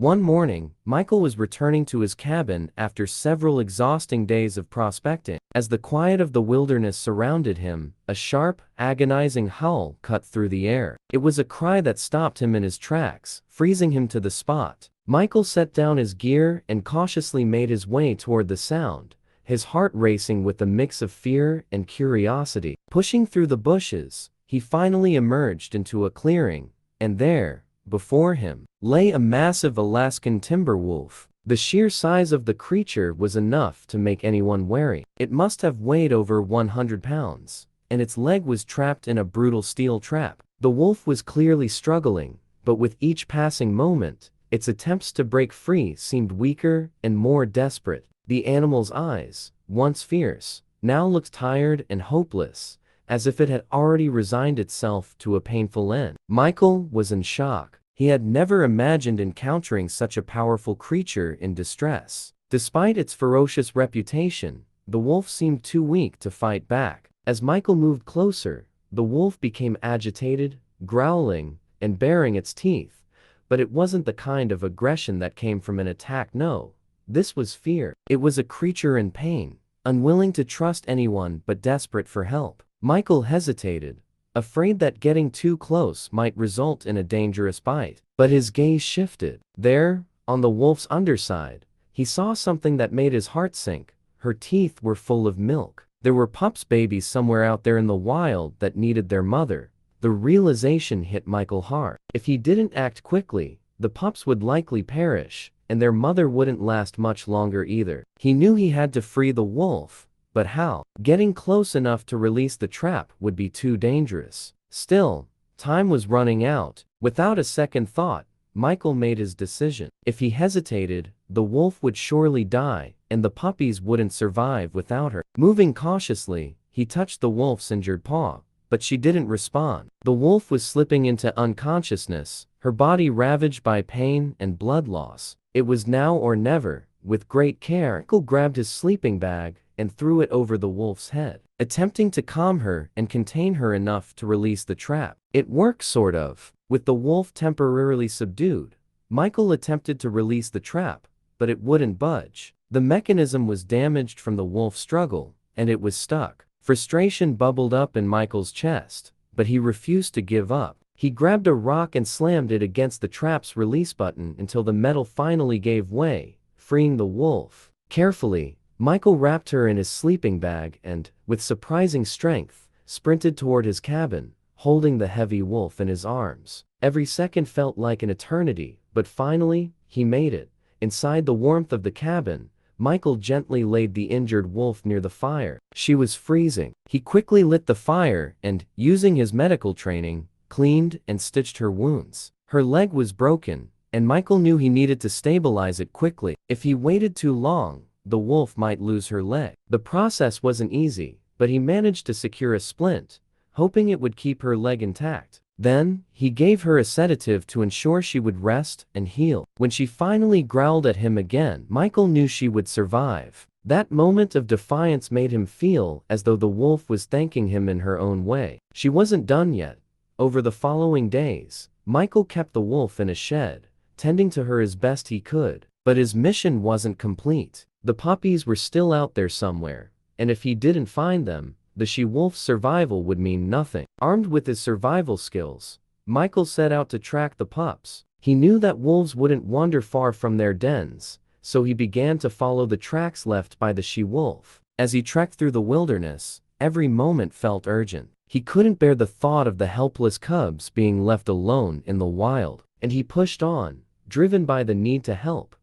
One morning, Michael was returning to his cabin after several exhausting days of prospecting. As the quiet of the wilderness surrounded him, a sharp, agonizing howl cut through the air. It was a cry that stopped him in his tracks, freezing him to the spot. Michael set down his gear and cautiously made his way toward the sound, his heart racing with a mix of fear and curiosity. Pushing through the bushes, he finally emerged into a clearing, and there, before him, lay a massive Alaskan timber wolf. The sheer size of the creature was enough to make anyone wary. It must have weighed over 100 pounds, and its leg was trapped in a brutal steel trap. The wolf was clearly struggling, but with each passing moment, its attempts to break free seemed weaker and more desperate. The animal's eyes, once fierce, now looked tired and hopeless, as if it had already resigned itself to a painful end. Michael was in shock. He had never imagined encountering such a powerful creature in distress. Despite its ferocious reputation, the wolf seemed too weak to fight back. As Michael moved closer, the wolf became agitated, growling, and baring its teeth. But it wasn't the kind of aggression that came from an attack. No, this was fear. It was a creature in pain, unwilling to trust anyone but desperate for help. Michael hesitated, afraid that getting too close might result in a dangerous bite. But his gaze shifted. There, on the wolf's underside, he saw something that made his heart sink. Her teeth were full of milk. There were pups babies somewhere out there in the wild that needed their mother. The realization hit Michael hard. If he didn't act quickly, the pups would likely perish, and their mother wouldn't last much longer either. He knew he had to free the wolf, but how? Getting close enough to release the trap would be too dangerous. Still, time was running out. Without a second thought, Michael made his decision. If he hesitated, the wolf would surely die, and the puppies wouldn't survive without her. Moving cautiously, he touched the wolf's injured paw, but she didn't respond. The wolf was slipping into unconsciousness, her body ravaged by pain and blood loss. It was now or never. With great care, Michael grabbed his sleeping bag and threw it over the wolf's head, attempting to calm her and contain her enough to release the trap. It worked sort of. With the wolf temporarily subdued, Michael attempted to release the trap, but it wouldn't budge. The mechanism was damaged from the wolf's struggle, and it was stuck. Frustration bubbled up in Michael's chest, but he refused to give up. He grabbed a rock and slammed it against the trap's release button until the metal finally gave way, freeing the wolf. Carefully, Michael wrapped her in his sleeping bag and, with surprising strength, sprinted toward his cabin, holding the heavy wolf in his arms. Every second felt like an eternity, but finally, he made it. Inside the warmth of the cabin, Michael gently laid the injured wolf near the fire. She was freezing. He quickly lit the fire and, using his medical training, cleaned and stitched her wounds. Her leg was broken, and Michael knew he needed to stabilize it quickly. If he waited too long, the wolf might lose her leg. The process wasn't easy, but he managed to secure a splint, hoping it would keep her leg intact. Then, he gave her a sedative to ensure she would rest and heal. When she finally growled at him again, Michael knew she would survive. That moment of defiance made him feel as though the wolf was thanking him in her own way. She wasn't done yet. Over the following days, Michael kept the wolf in a shed, tending to her as best he could. But his mission wasn't complete. The puppies were still out there somewhere, and if he didn't find them, the she-wolf's survival would mean nothing. Armed with his survival skills, Michael set out to track the pups. He knew that wolves wouldn't wander far from their dens, so he began to follow the tracks left by the she-wolf. As he trekked through the wilderness, every moment felt urgent. He couldn't bear the thought of the helpless cubs being left alone in the wild, and he pushed on, driven by the need to help.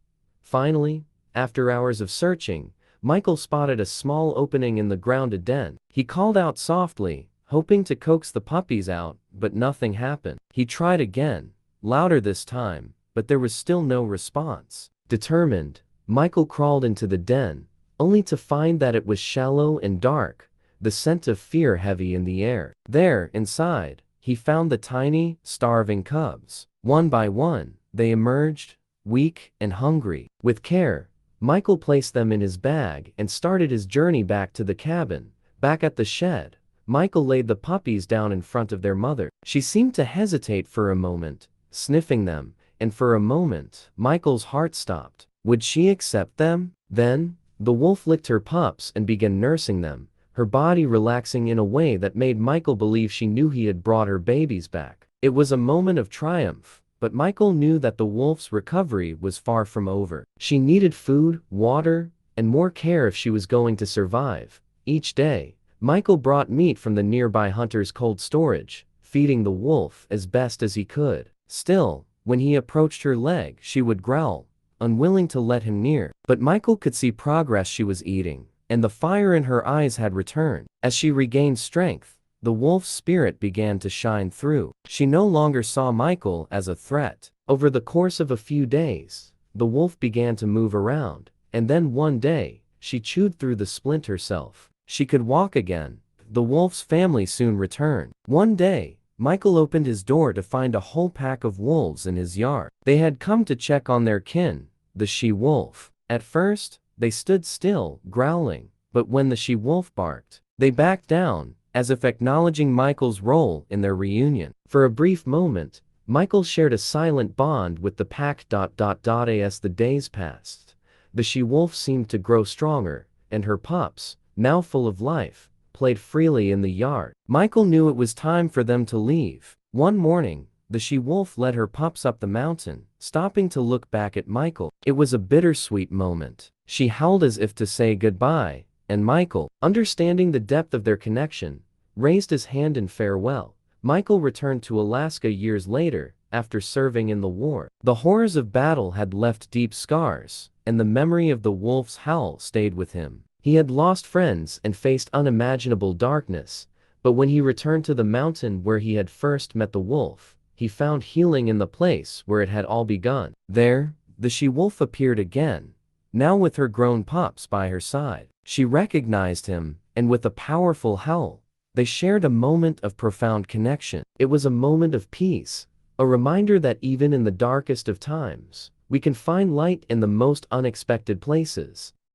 Finally, after hours of searching, Michael spotted a small opening in the grounded den. He called out softly, hoping to coax the puppies out, but nothing happened. He tried again, louder this time, but there was still no response. Determined, Michael crawled into the den, only to find that it was shallow and dark, the scent of fear heavy in the air. There, inside, he found the tiny, starving cubs. One by one, they emerged, weak and hungry. With care, Michael placed them in his bag and started his journey back to the cabin. Back at the shed, Michael laid the puppies down in front of their mother. She seemed to hesitate for a moment, sniffing them, and for a moment, Michael's heart stopped. Would she accept them? Then, the wolf licked her pups and began nursing them, her body relaxing in a way that made Michael believe she knew he had brought her babies back. It was a moment of triumph, but Michael knew that the wolf's recovery was far from over. She needed food, water, and more care if she was going to survive. Each day, Michael brought meat from the nearby hunter's cold storage, feeding the wolf as best as he could. Still, when he approached her leg, she would growl, unwilling to let him near. But Michael could see progress. She was eating, and the fire in her eyes had returned. As she regained strength, the wolf's spirit began to shine through. She no longer saw Michael as a threat. Over the course of a few days, the wolf began to move around, and then one day, she chewed through the splint herself. She could walk again. The wolf's family soon returned. One day, Michael opened his door to find a whole pack of wolves in his yard. They had come to check on their kin, the she-wolf. At first, they stood still, growling, but when the she-wolf barked, they backed down, as if acknowledging Michael's role in their reunion. For a brief moment, Michael shared a silent bond with the pack. As the days passed, the she-wolf seemed to grow stronger, and her pups, now full of life, played freely in the yard. Michael knew it was time for them to leave. One morning, the she-wolf led her pups up the mountain, stopping to look back at Michael. It was a bittersweet moment. She howled as if to say goodbye, and Michael, understanding the depth of their connection, raised his hand in farewell. Michael returned to Alaska years later, after serving in the war. The horrors of battle had left deep scars, and the memory of the wolf's howl stayed with him. He had lost friends and faced unimaginable darkness, but when he returned to the mountain where he had first met the wolf, he found healing in the place where it had all begun. There, the she-wolf appeared again, now with her grown pups by her side. She recognized him, and with a powerful howl, they shared a moment of profound connection. It was a moment of peace, a reminder that even in the darkest of times, we can find light in the most unexpected places.